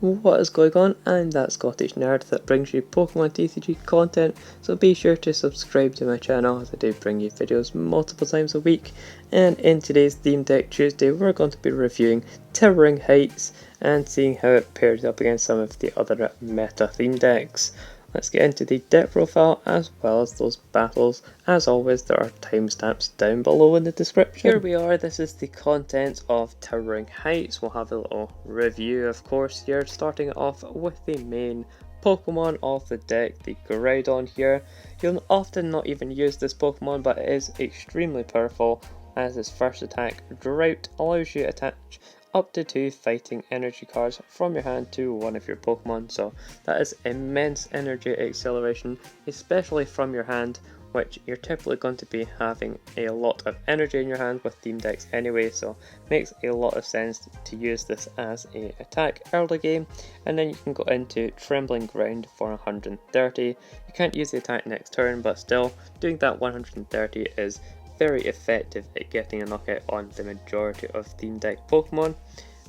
What is going on? I'm that Scottish nerd that brings you Pokemon TCG content, so be sure to subscribe to my channel as I do bring you videos multiple times a week. And in today's Theme Deck Tuesday, we're going to be reviewing Towering Heights and seeing how it pairs up against some of the other meta theme decks. Let's get into the deck profile as well as those battles. As always, there are timestamps down below in the description. Here we are, this is the contents of Towering Heights. We'll have a little review, of course, here, starting off with the main Pokemon of the deck, the Groudon here. You'll often not even use this Pokemon, but it is extremely powerful as its first attack, Drought, allows you to attach up to 2 fighting energy cards from your hand to one of your Pokemon, so that is immense energy acceleration, especially from your hand, which you're typically going to be having a lot of energy in your hand with theme decks anyway, so makes a lot of sense to use this as an attack early game. And then you can go into Trembling Ground for 130. You can't use the attack next turn, but still doing that 130 is very effective at getting a knockout on the majority of theme deck Pokemon.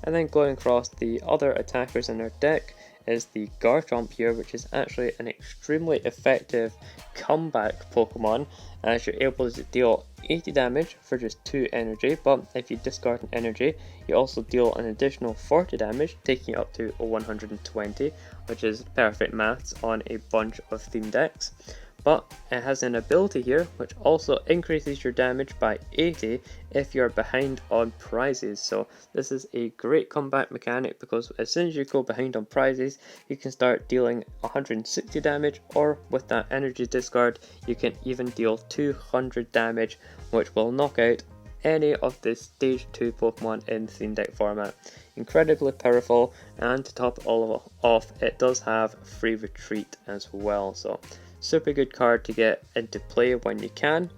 And then going across the other attackers in our deck is the Garchomp here, which is actually an extremely effective comeback Pokemon, as you're able to deal 80 damage for just 2 energy, but if you discard an energy, you also deal an additional 40 damage, taking it up to 120, which is perfect maths on a bunch of theme decks. But it has an ability here which also increases your damage by 80 if you're behind on prizes. So this is a great comeback mechanic, because as soon as you go behind on prizes, you can start dealing 160 damage, or with that energy discard, you can even deal 200 damage, which will knock out any of the stage 2 Pokemon in theme deck format. Incredibly powerful, and to top it all off, it does have free retreat as well, so super good card to get into play when you can.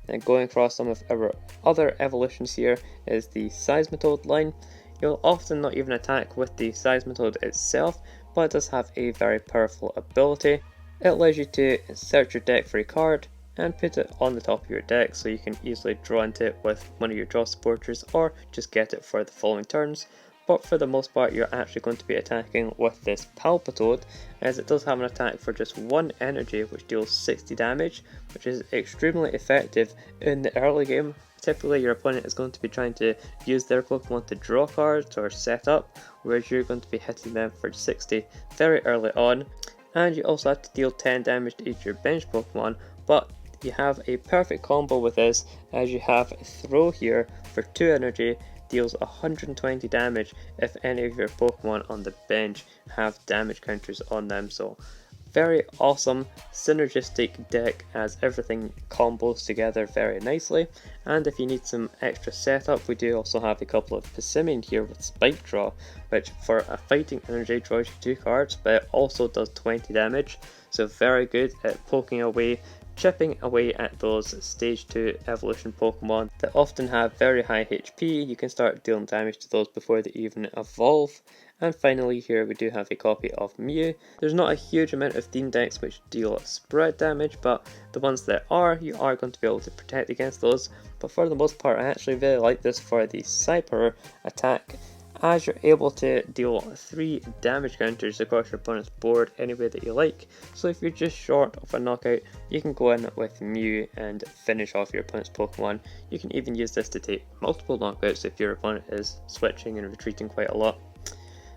And going across some of our other evolutions here is the Seismitoad line. You'll often not even attack with the Seismitoad itself, but it does have a very powerful ability. It allows you to search your deck for a card and put it on the top of your deck, so you can easily draw into it with one of your draw supporters or just get it for the following turns. But for the most part, you're actually going to be attacking with this Palpitoad, as it does have an attack for just 1 energy which deals 60 damage, which is extremely effective in the early game. Typically your opponent is going to be trying to use their Pokemon to draw cards or set up, whereas you're going to be hitting them for 60 very early on. And you also have to deal 10 damage to each of your bench Pokemon, but you have a perfect combo with this, as you have Throw here for 2 energy, deals 120 damage if any of your Pokemon on the bench have damage counters on them. So very awesome synergistic deck, as everything combos together very nicely. And if you need some extra setup, we do also have a couple of Pissimian here with Spike Draw, which for a fighting energy draws you 2 cards, but it also does 20 damage, so very good at poking away, chipping away at those stage 2 evolution Pokemon that often have very high HP. You can start dealing damage to those before they even evolve. And finally here we do have a copy of Mew. There's not a huge amount of theme decks which deal spread damage, but the ones that are, you are going to be able to protect against those. But for the most part, I actually really like this for the Cyper attack, as you're able to deal 3 damage counters across your opponent's board any way that you like. So if you're just short of a knockout, you can go in with Mew and finish off your opponent's Pokemon. You can even use this to take multiple knockouts if your opponent is switching and retreating quite a lot.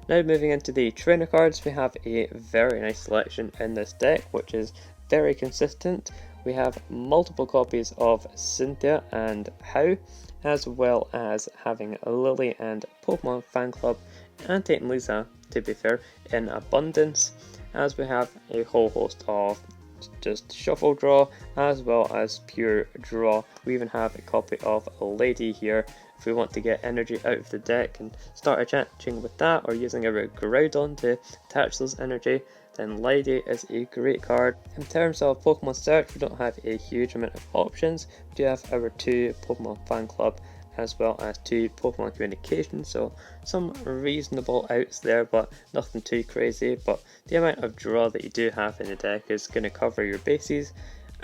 Now moving into the trainer cards, we have a very nice selection in this deck, which is very consistent. We have multiple copies of Cynthia and How, as well as having Lily and Pokemon Fan Club, and Tate and Lisa, to be fair, in abundance, as we have a whole host of just Shuffle Draw as well as Pure Draw. We even have a copy of Lady here if we want to get energy out of the deck and start attaching with that, or using our Groudon to attach those energy. Then Lady is a great card. In terms of Pokemon search, we don't have a huge amount of options. We do have our 2 Pokemon Fan Club as well as 2 Pokemon Communication, so some reasonable outs there, but nothing too crazy. But the amount of draw that you do have in the deck is going to cover your bases.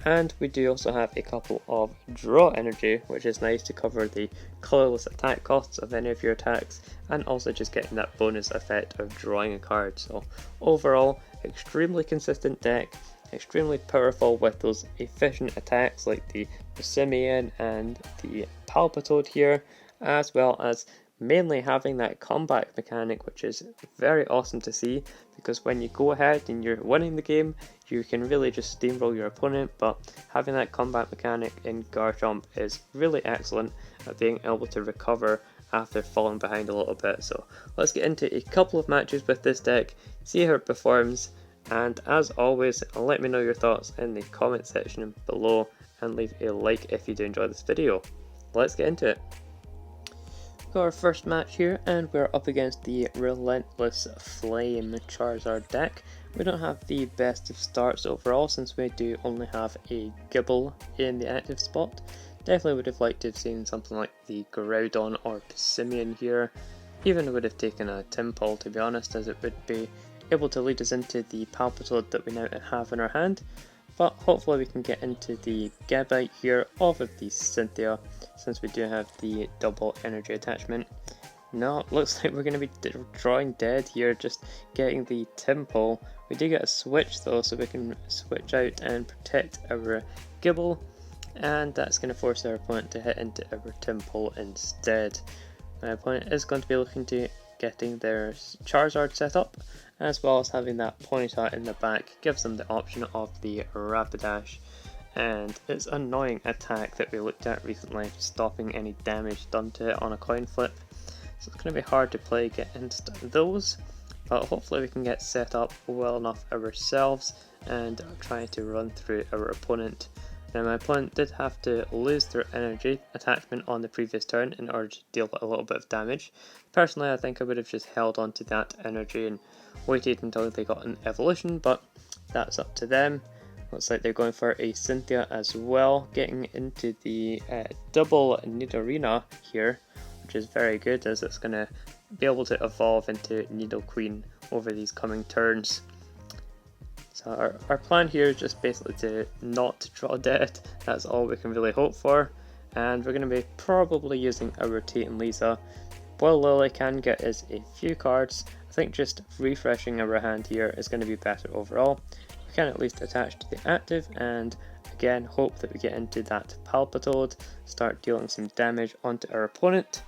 And we do also have a couple of draw energy, which is nice to cover the colorless attack costs of any of your attacks, and also just getting that bonus effect of drawing a card. So overall, extremely consistent deck, extremely powerful with those efficient attacks like the Simeon and the Palpitoad here, as well as mainly having that comeback mechanic, which is very awesome to see, because when you go ahead and you're winning the game, you can really just steamroll your opponent, but having that comeback mechanic in Garchomp is really excellent at being able to recover after falling behind a little bit. So let's get into a couple of matches with this deck, see how it performs, and as always, let me know your thoughts in the comment section below, and leave a like if you do enjoy this video. Let's get into it. Got our first match here, and we're up against the Relentless Flame Charizard deck. We don't have the best of starts overall, since we do only have a Gibble in the active spot. Definitely would have liked to have seen something like the Groudon or Simeon here. Even would have taken a Tympole, to be honest, as it would be able to lead us into the Palpitoad that we now have in our hand. But hopefully we can get into the Gabite here off of the Cynthia, since we do have the double energy attachment. No, it looks like we're going to be drawing dead here, just getting the Tympole. We do get a switch though, so we can switch out and protect our Gibble, and that's going to force our opponent to hit into our Tympole instead. My opponent is going to be looking to getting their Charizard set up, as well as having that Ponyta in the back gives them the option of the Rapidash and its annoying attack that we looked at recently, stopping any damage done to it on a coin flip. So it's going to be hard to play against those, but hopefully we can get set up well enough ourselves and try to run through our opponent. Now my opponent did have to lose their energy attachment on the previous turn in order to deal a little bit of damage. Personally, I think I would have just held on to that energy and waited until they got an evolution, but that's up to them. Looks like they're going for a Cynthia as well, getting into the double Nidorina here, which is very good, as it's going to be able to evolve into Nidoqueen over these coming turns. So our plan here is just basically to not draw dead. That's all we can really hope for, and we're going to be probably using our Tate and Lisa. While Lily can get us a few cards, I think just refreshing our hand here is going to be better overall. We can at least attach to the active, and again hope that we get into that Palpitoad, start dealing some damage onto our opponent.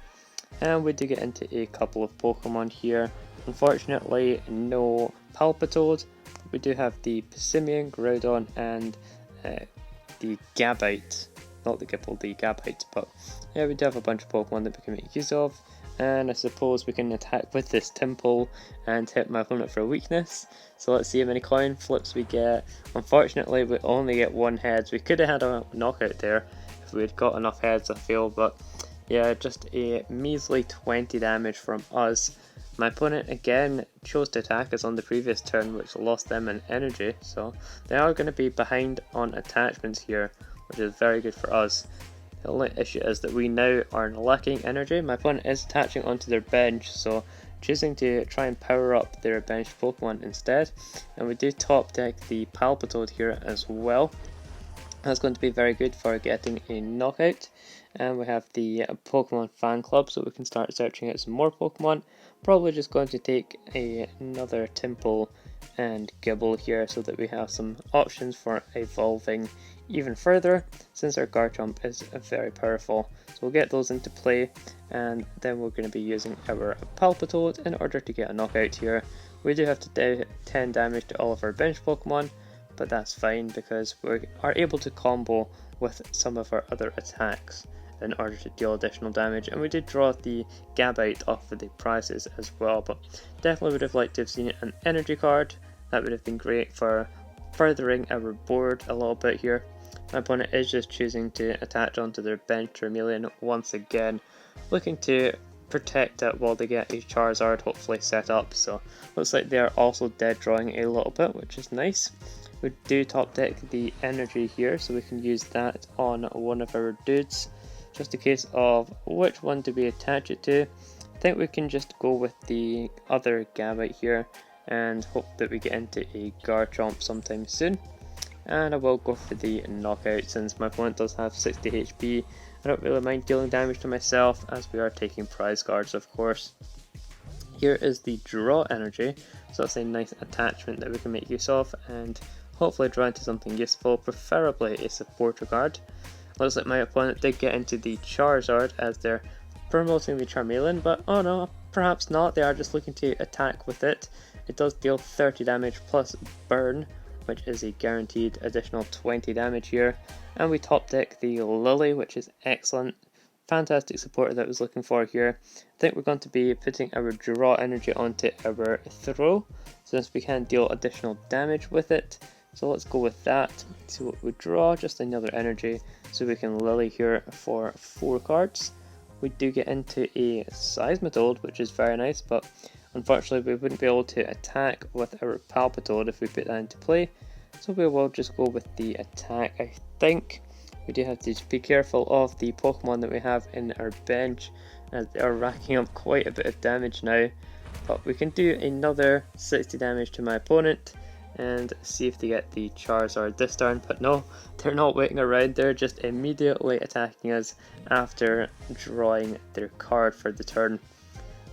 And we do get into a couple of Pokemon here. Unfortunately, no Palpitoad. We do have the Simeon, Groudon, and the Gabite. Not the Gibble, the Gabite. But yeah, we do have a bunch of Pokemon that we can make use of. And I suppose we can attack with this Tympole and hit my opponent for a weakness. So let's see how many coin flips we get. Unfortunately, we only get one heads. We could have had a knockout there if we had got enough heads, I feel. But yeah, just a measly 20 damage from us. My opponent again chose to attack us on the previous turn, which lost them an energy, so they are going to be behind on attachments here, which is very good for us. The only issue is that we now are lacking energy. My opponent is attaching onto their bench, so choosing to try and power up their bench Pokemon instead. And we do top deck the Palpitoad here as well. That's going to be very good for getting a knockout. And we have the Pokemon fan club, so we can start searching out some more Pokemon. Probably just going to take another Tympole and Gibble here, so that we have some options for evolving even further, since our Garchomp is very powerful. So we'll get those into play, and then we're going to be using our Palpitoad in order to get a knockout here. We do have to do 10 damage to all of our bench Pokemon, but that's fine because we are able to combo with some of our other attacks in order to deal additional damage. And we did draw the Gabite off of the prizes as well, but definitely would have liked to have seen an energy card. That would have been great for furthering our board a little bit here. My opponent is just choosing to attach onto their bench Charmeleon once again, looking to protect it while they get a Charizard hopefully set up. So looks like they are also dead drawing a little bit, which is nice. We do top deck the energy here, so we can use that on one of our dudes. Just a case of which one do we attach it to. I think we can just go with the other Gabite here and hope that we get into a Garchomp sometime soon. and I will go for the knockout since my opponent does have 60 HP. I don't really mind dealing damage to myself as we are taking prize cards, of course. Here is the draw energy, so that's a nice attachment that we can make use of and hopefully draw into something useful, preferably a supporter card. Looks like my opponent did get into the Charizard as they're promoting the Charmeleon, but oh no, perhaps not, they are just looking to attack with it. It does deal 30 damage plus burn, which is a guaranteed additional 20 damage here. And we top deck the Lily, which is excellent. Fantastic supporter that I was looking for here. I think we're going to be putting our draw energy onto our throw, since we can deal additional damage with it. So let's go with that. See what we draw, just another energy, so we can Lily here for 4 cards. We do get into a Seismitoad, which is very nice, but unfortunately we wouldn't be able to attack with our Palpitoad if we put that into play. So we will just go with the attack, I think. We do have to be careful of the Pokemon that we have in our bench, as they are racking up quite a bit of damage now. But we can do another 60 damage to my opponent and see if they get the Charizard this turn, but no, they're not waiting around, they're just immediately attacking us after drawing their card for the turn.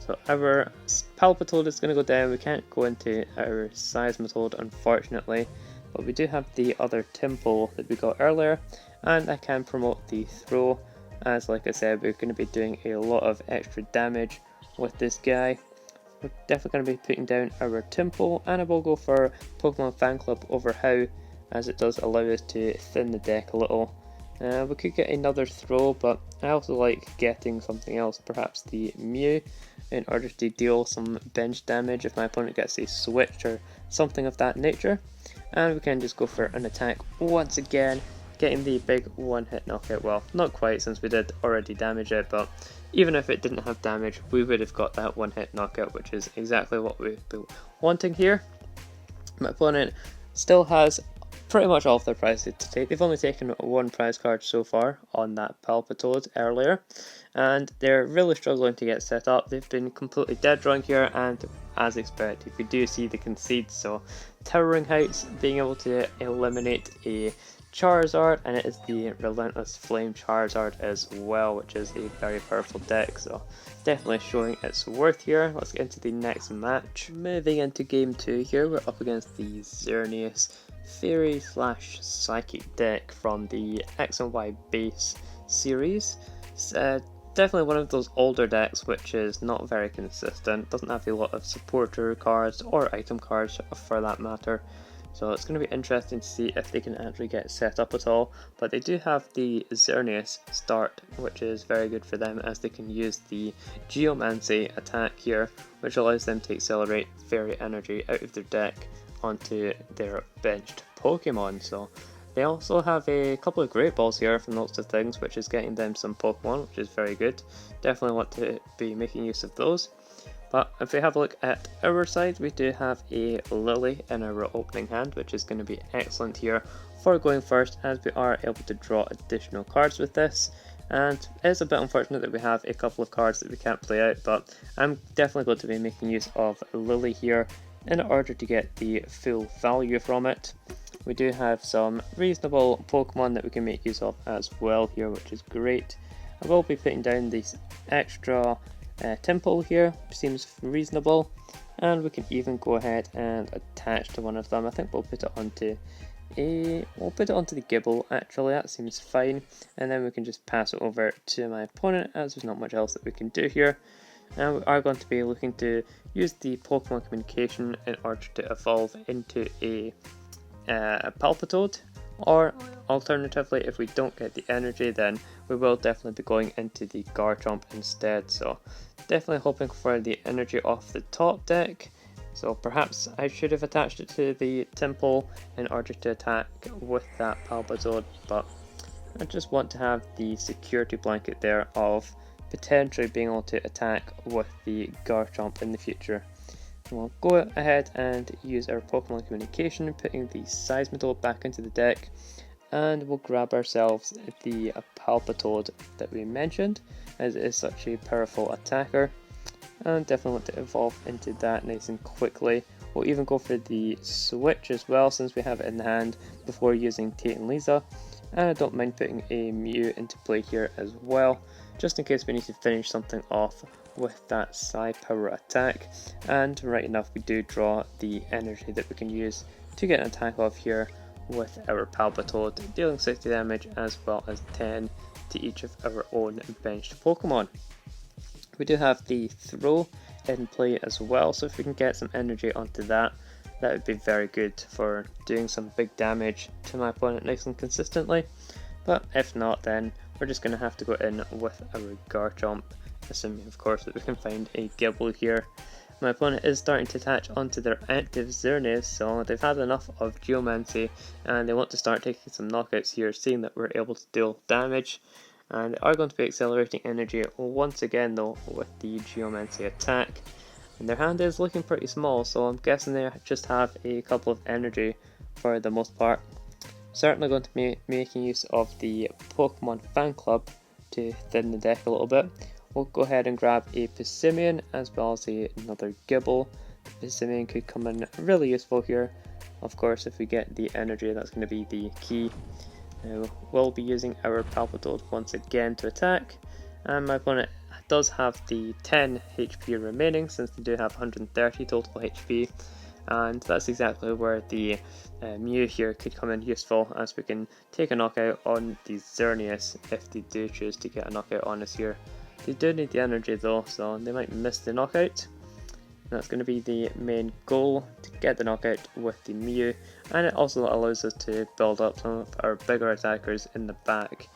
So our Palpitoad is going to go down. We can't go into our Seismitoad unfortunately, but we do have the other Temple that we got earlier, and I can promote the throw, as like I said, we're going to be doing a lot of extra damage with this guy. We're definitely going to be putting down our Temple, and I will go for Pokemon Fan Club over How, as it does allow us to thin the deck a little. We could get another throw, but I also like getting something else, perhaps the Mew, in order to deal some bench damage if my opponent gets a switch or something of that nature. And we can just go for an attack once again, getting the big one-hit knockout. Well, not quite, since we did already damage it, but even if it didn't have damage, we would have got that one-hit knockout, which is exactly what we've been wanting here. My opponent still has pretty much all of their prizes to take. They've only taken 1 prize card so far on that Palpitoad earlier, and they're really struggling to get set up. They've been completely dead wrong here, and as expected, we do see the concedes. So Towering Heights being able to eliminate a Charizard, and it is the Relentless Flame Charizard as well, which is a very powerful deck, so definitely showing its worth here. Let's get into the next match. Moving into game 2 here, we're up against the Xerneas Fairy / Psychic deck from the X and Y base series. It's definitely one of those older decks which is not very consistent, doesn't have a lot of supporter cards or item cards for that matter. So it's going to be interesting to see if they can actually get set up at all, but they do have the Xerneas start, which is very good for them, as they can use the Geomancy attack here, which allows them to accelerate Fairy Energy out of their deck onto their benched Pokemon. So they also have a couple of Great Balls here from lots of things, which is getting them some Pokemon, which is very good. Definitely want to be making use of those. But if we have a look at our side, we do have a Lily in our opening hand, which is going to be excellent here for going first, as we are able to draw additional cards with this. And it's a bit unfortunate that we have a couple of cards that we can't play out, but I'm definitely going to be making use of Lily here in order to get the full value from it. We do have some reasonable Pokemon that we can make use of as well here, which is great. I will be putting down these extra Temple here, seems reasonable, and we can even go ahead and attach to one of them. I think we'll put it onto the Gibble actually, that seems fine, and then we can just pass it over to my opponent, as there's not much else that we can do here. And we are going to be looking to use the Pokemon Communication in order to evolve into a Palpitoad, or alternatively, if we don't get the energy, then we will definitely be going into the Garchomp instead. So definitely hoping for the energy off the top deck. So perhaps I should have attached it to the Temple in order to attack with that Palpitoad, but I just want to have the security blanket there of potentially being able to attack with the Garchomp in the future. We'll go ahead and use our Pokemon Communication, putting the Seismitoad back into the deck, and we'll grab ourselves the Palpitoad that we mentioned, as it is such a powerful attacker, and definitely want to evolve into that nice and quickly We'll even go for the switch as well, since we have it in the hand, before using Tate and Lisa. And I don't mind putting a Mew into play here as well, just in case we need to finish something off with that Psy Power attack. And right enough, we do draw the energy that we can use to get an attack off here with our Palpitoad, dealing 60 damage as well as 10 to each of our own benched Pokemon. We do have the throw in play as well, so if we can get some energy onto that, that would be very good for doing some big damage to my opponent nice and consistently. But if not, then we're just going to have to go in with our Garchomp, assuming of course that we can find a Gibble here. My opponent is starting to attach onto their active Xerneas, so they've had enough of Geomancy and they want to start taking some knockouts here, seeing that we're able to deal damage. And they are going to be accelerating energy once again though with the Geomancy attack. And their hand is looking pretty small, so I'm guessing they just have a couple of energy for the most part. Certainly going to be making use of the Pokemon Fan Club to thin the deck a little bit. We'll go ahead and grab a Pissimian as well as another Gibble. The Pissimian could come in really useful here. Of course, if we get the energy, that's going to be the key. Now, we'll be using our Palpitoad once again to attack, and my opponent does have the 10 HP remaining, since they do have 130 total HP, and that's exactly where the Mew here could come in useful, as we can take a knockout on the Xerneas if they do choose to get a knockout on us here. They do need the energy though, so they might miss the knockout. That's going to be the main goal, to get the knockout with the Mew, and it also allows us to build up some of our bigger attackers in the back,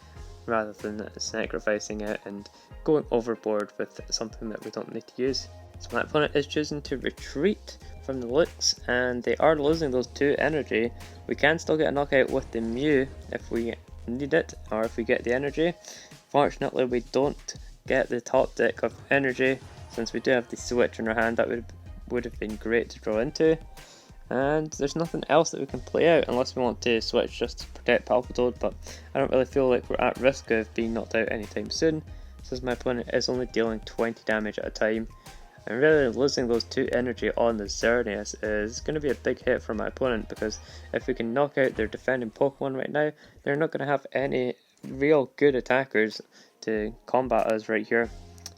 rather than sacrificing it and going overboard with something that we don't need to use. So my opponent is choosing to retreat from the looks, and they are losing those 2 energy. We can still get a knockout with the Mew if we need it, or if we get the energy. Fortunately, we don't get the top deck of energy, since we do have the switch in our hand. That would have been great to draw into. And there's nothing else that we can play out unless we want to switch just to protect Palpitoad, but I don't really feel like we're at risk of being knocked out anytime soon, since my opponent is only dealing 20 damage at a time. And really losing those 2 energy on the Xerneas is going to be a big hit for my opponent, because if we can knock out their defending Pokemon right now, they're not going to have any real good attackers to combat us right here.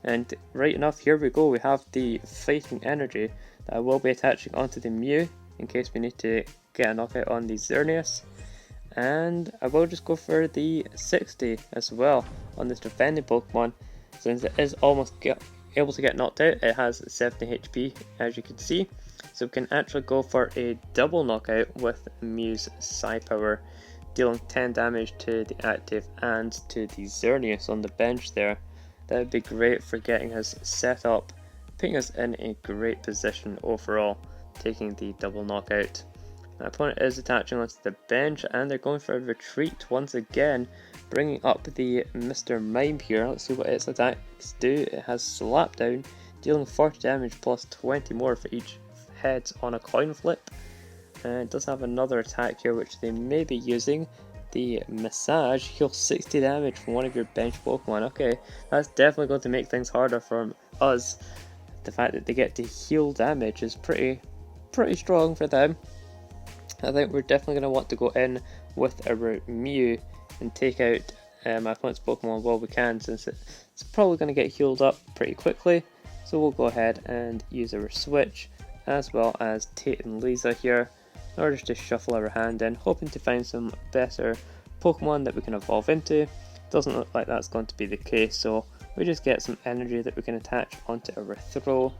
And right enough, here we go, we have the fighting energy that I will be attaching onto the Mew in case we need to get a knockout on the Xerneas. And I will just go for the 60 as well on this defending Pokemon, since it is almost able to get knocked out. It has 70 HP as you can see, so we can actually go for a double knockout with Mew's Psy Power, dealing 10 damage to the active and to the Xerneas on the bench there. That would be great for getting us set up, putting us in a great position overall, taking the double knockout. My opponent is attaching onto the bench, and they're going for a retreat once again, bringing up the Mr. Mime here. Let's see what its attacks do. It has Slap Down, dealing 40 damage plus 20 more for each head on a coin flip. And it does have another attack here which they may be using. The Massage heals 60 damage from one of your bench Pokemon. Okay, that's definitely going to make things harder for us. The fact that they get to heal damage is pretty strong for them. I think we're definitely going to want to go in with our Mew and take out my opponent's Pokemon while we can, since it's probably going to get healed up pretty quickly. So we'll go ahead and use our switch, as well as Tate and Lisa here, in order to shuffle our hand in, hoping to find some better Pokemon that we can evolve into. Doesn't look like that's going to be the case, so we just get some energy that we can attach onto our throw.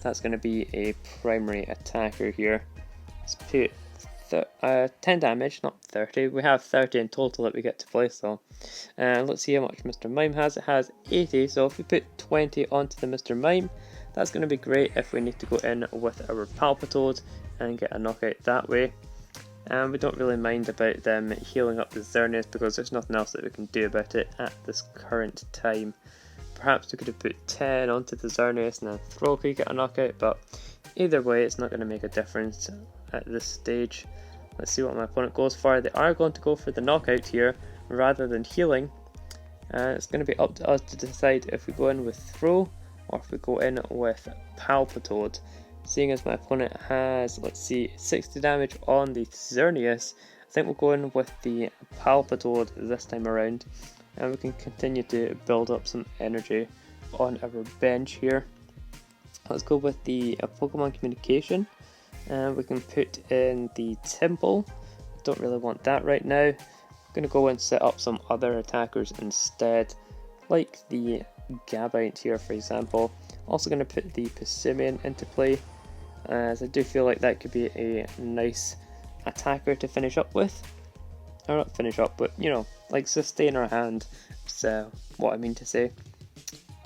That's going to be a primary attacker here. Let's put 10 damage, not 30. We have 30 in total that we get to place though. And let's see how much Mr. Mime has. It has 80, so if we put 20 onto the Mr. Mime, that's going to be great if we need to go in with our Palpitoad and get a knockout that way. And we don't really mind about them healing up the Xerneas, because there's nothing else that we can do about it at this current time. Perhaps we could have put 10 onto the Xerneas and then Throw could get a knockout, but either way it's not going to make a difference at this stage. Let's see what my opponent goes for. They are going to go for the knockout here rather than healing. It's going to be up to us to decide if we go in with Throw or if we go in with Palpitoad. seeing as my opponent has, let's see, 60 damage on the Xerneas, I think we'll go in with the Palpitoad this time around, and we can continue to build up some energy on our bench here. Let's go with the Pokemon Communication, and we can put in the Temple. Don't really want that right now. I'm going to go and set up some other attackers instead, like the Gabite here for example. Also going to put the Passimian into play, as I do feel like that could be a nice attacker to finish up with. Or not finish up, but you know, like sustain our hand, is what I mean to say.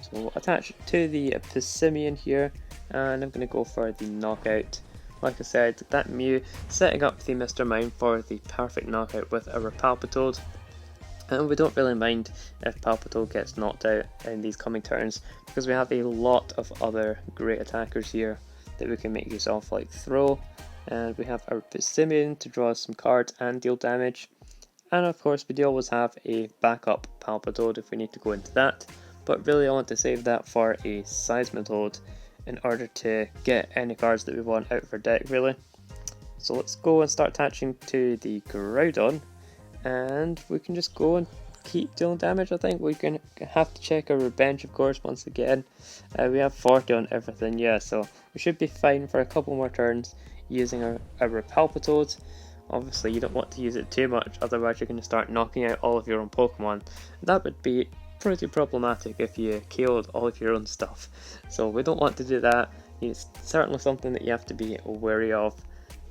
So we'll attach to the Passimian here, and I'm going to go for the knockout. Like I said, that Mew setting up the Mr. Mime for the perfect knockout with our Palpitoad. And we don't really mind if Palpitoad gets knocked out in these coming turns, because we have a lot of other great attackers here that we can make use of, like Throw, and we have our Passimian to draw some cards and deal damage. And of course we do always have a backup Palpitoad if we need to go into that, but really I want to save that for a Seismitoad in order to get any cards that we want out of our deck really. So let's go and start attaching to the Groudon, and we can just go and keep dealing damage. I think we can have to check our bench of course once again. We have 40 on everything, yeah, so we should be fine for a couple more turns using our Palpitoad. Obviously you don't want to use it too much, otherwise you're going to start knocking out all of your own Pokemon. That would be pretty problematic if you killed all of your own stuff. So we don't want to do that. It's certainly something that you have to be wary of.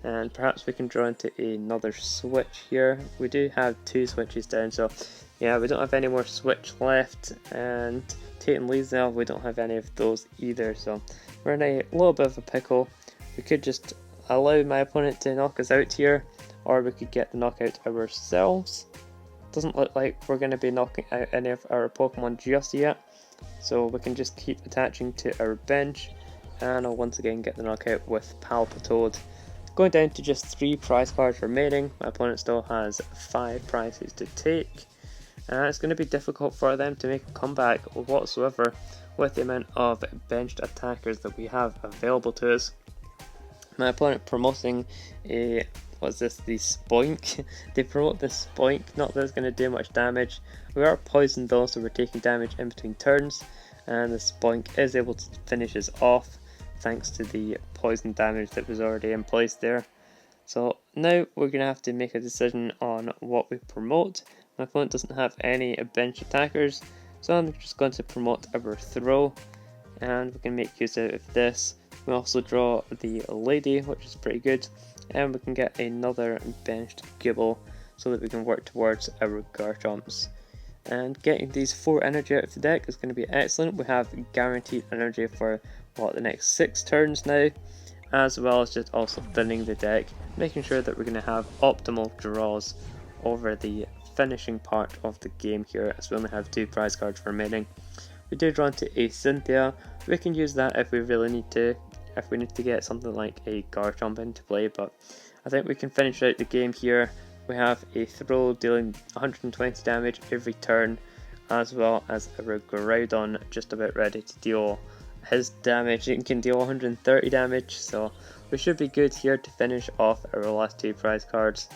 And perhaps we can draw into another switch here. We do have 2 switches down, so yeah, we don't have any more switch left. And Tate and Liesel, we don't have any of those either, so we're in a little bit of a pickle. We could just allow my opponent to knock us out here, or we could get the knockout ourselves. Doesn't look like we're going to be knocking out any of our Pokemon just yet, so we can just keep attaching to our bench, and I'll once again get the knockout with Palpitoad. Going down to just 3 prize cards remaining. My opponent still has 5 prizes to take, and it's going to be difficult for them to make a comeback whatsoever with the amount of benched attackers that we have available to us. My opponent promoting a, what's this, the Spoink. They promote the Spoink, not that it's going to do much damage. We are poisoned though, so we're taking damage in between turns, and the Spoink is able to finish us off thanks to the poison damage that was already in place there. So now we're going to have to make a decision on what we promote. My opponent doesn't have any bench attackers, so I'm just going to promote our Throw, and we can make use of this. We also draw the Lady, which is pretty good, and we can get another benched Gibble so that we can work towards our Garchomps. And getting these 4 energy out of the deck is going to be excellent. We have guaranteed energy for the next 6 turns now, as well as just also thinning the deck, making sure that we're going to have optimal draws over the finishing part of the game here, as we only have 2 prize cards remaining. We do draw into a Cynthia. We can use that if we really need to, if we need to get something like a Garchomp into play, but I think we can finish out the game here. We have a Throw dealing 120 damage every turn, as well as our Groudon just about ready to deal his damage. It can deal 130 damage, so we should be good here to finish off our last 2 prize cards.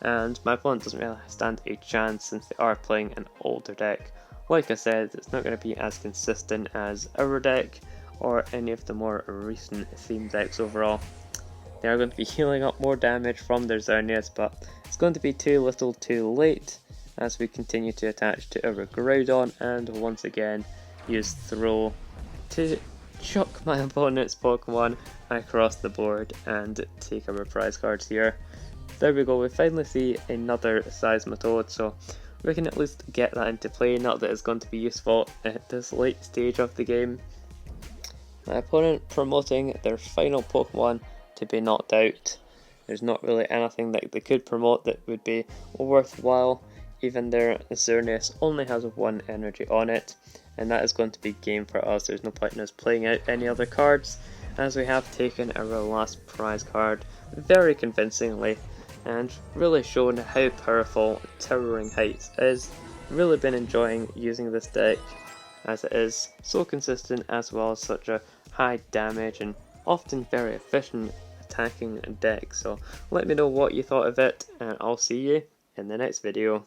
And my opponent doesn't really stand a chance since they are playing an older deck. Like I said, it's not going to be as consistent as our deck or any of the more recent theme decks overall. They are going to be healing up more damage from their Xerneas, but it's going to be too little too late as we continue to attach to our Groudon and once again use Throw to chuck my opponent's Pokemon across the board and take our prize cards here. There we go, we finally see another Seismitoad, so we can at least get that into play, not that it's going to be useful at this late stage of the game. My opponent promoting their final Pokemon to be knocked out. There's not really anything that they could promote that would be worthwhile. Even their Xerneas only has 1 energy on it, and that is going to be game for us. There's no point in us playing out any other cards, as we have taken our last prize card very convincingly, and really shown how powerful Towering Heights is. Really been enjoying using this deck, as it is so consistent as well as such a high damage and often very efficient attacking deck. So let me know what you thought of it, and I'll see you in the next video.